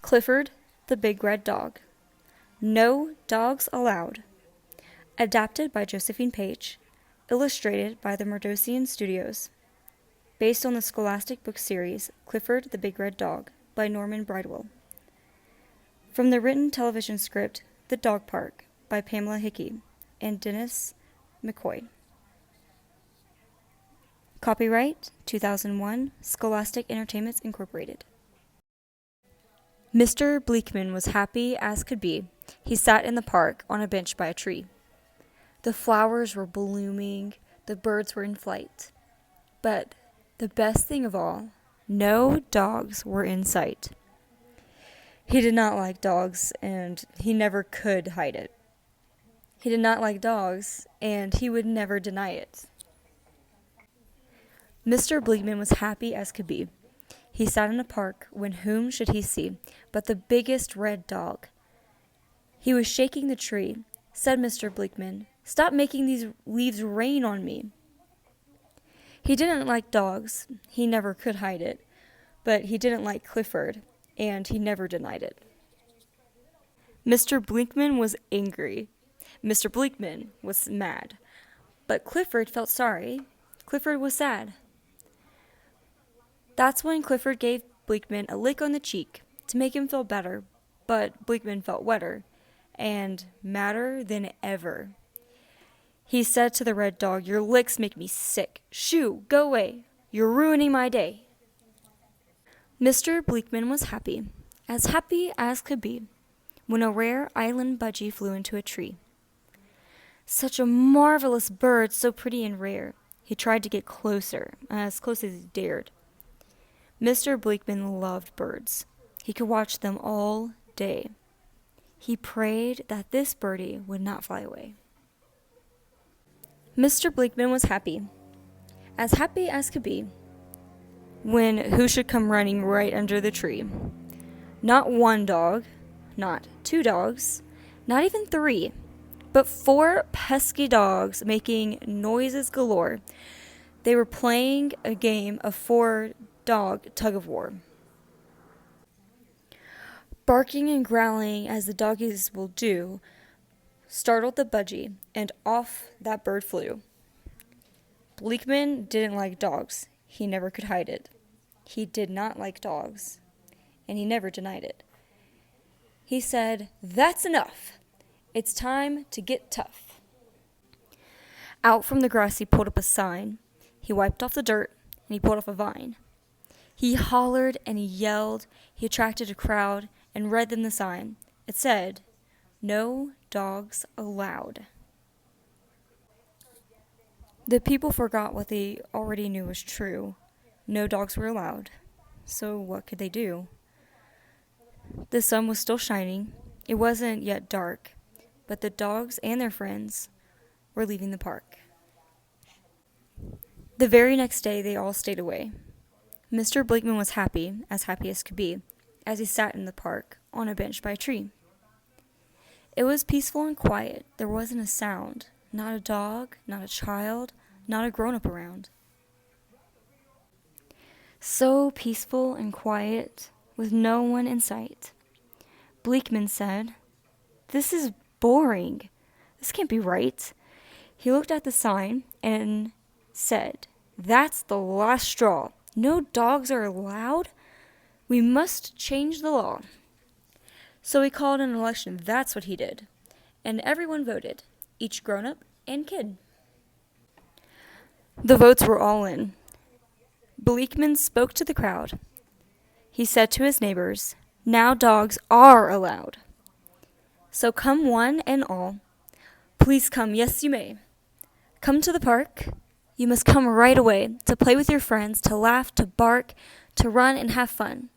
Clifford, the Big Red Dog. No Dogs Allowed. Adapted by Josephine Page. Illustrated by the Merdocian Studios. Based on the scholastic book series Clifford, the Big Red Dog by Norman Bridewell. From the written television script The Dog Park by Pamela Hickey and Dennis McCoy. Copyright 2001 Scholastic Entertainments Incorporated. Mr. Bleakman was happy as could be. He sat in the park on a bench by a tree. The flowers were blooming, the birds were in flight. But the best thing of all, no dogs were in sight. He did not like dogs, and he never could hide it. He did not like dogs, and he would never deny it. Mr. Bleakman was happy as could be. He sat in a park when whom should he see but the biggest red dog. He was shaking the tree. Said Mr. Bleakman, "Stop making these leaves rain on me." He didn't like dogs. He never could hide it. But he didn't like Clifford, and he never denied it. Mr. Bleakman was angry. Mr. Bleakman was mad. But Clifford felt sorry. Clifford was sad. That's when Clifford gave Bleakman a lick on the cheek to make him feel better, but Bleakman felt wetter and madder than ever. He said to the red dog, "Your licks make me sick. Shoo, go away. You're ruining my day." Mr. Bleakman was happy as could be, when a rare island budgie flew into a tree. Such a marvelous bird, so pretty and rare. He tried to get closer, as close as he dared. Mr. Bleakman loved birds. He could watch them all day. He prayed that this birdie would not fly away. Mr. Bleakman was happy as could be, when who should come running right under the tree? Not one dog, not two dogs, not even three, but four pesky dogs making noises galore. They were playing a game of four-dog tug-of-war. Barking and growling, as the doggies will do, startled the budgie, and off that bird flew. Bleakman didn't like dogs. He never could hide it. He did not like dogs, and he never denied it. He said, "That's enough. It's time to get tough." Out from the grass he pulled up a sign. He wiped off the dirt, and he pulled off a vine. He hollered and he yelled. He attracted a crowd and read them the sign. It said, "No dogs allowed." The people forgot what they already knew was true. No dogs were allowed. So what could they do? The sun was still shining. It wasn't yet dark, but the dogs and their friends were leaving the park. The very next day they all stayed away. Mr. Bleakman was happy as could be, as he sat in the park on a bench by a tree. It was peaceful and quiet. There wasn't a sound, not a dog, not a child, not a grown-up around. So peaceful and quiet, with no one in sight. Bleakman said, "This is boring. This can't be right." He looked at the sign and said, "That's the last straw. No dogs are allowed. We must change the law." So he called an election. That's what he did. And everyone voted, each grown-up and kid. The votes were all in. Bleakman spoke to the crowd. He said to his neighbors, "Now dogs are allowed. So come one and all. Please come, yes you may. Come to the park. You must come right away to play with your friends, to laugh, to bark, to run and have fun.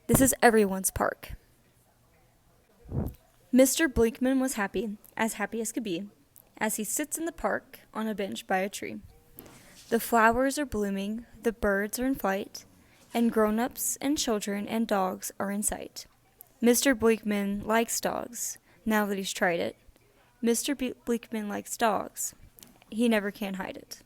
This is everyone's park." Mr. Bleakman was happy as could be, as he sits in the park on a bench by a tree. The flowers are blooming, the birds are in flight, and grown-ups and children and dogs are in sight. Mr. Bleakman likes dogs, now that he's tried it. Mr. Bleakman likes dogs. He never can hide it.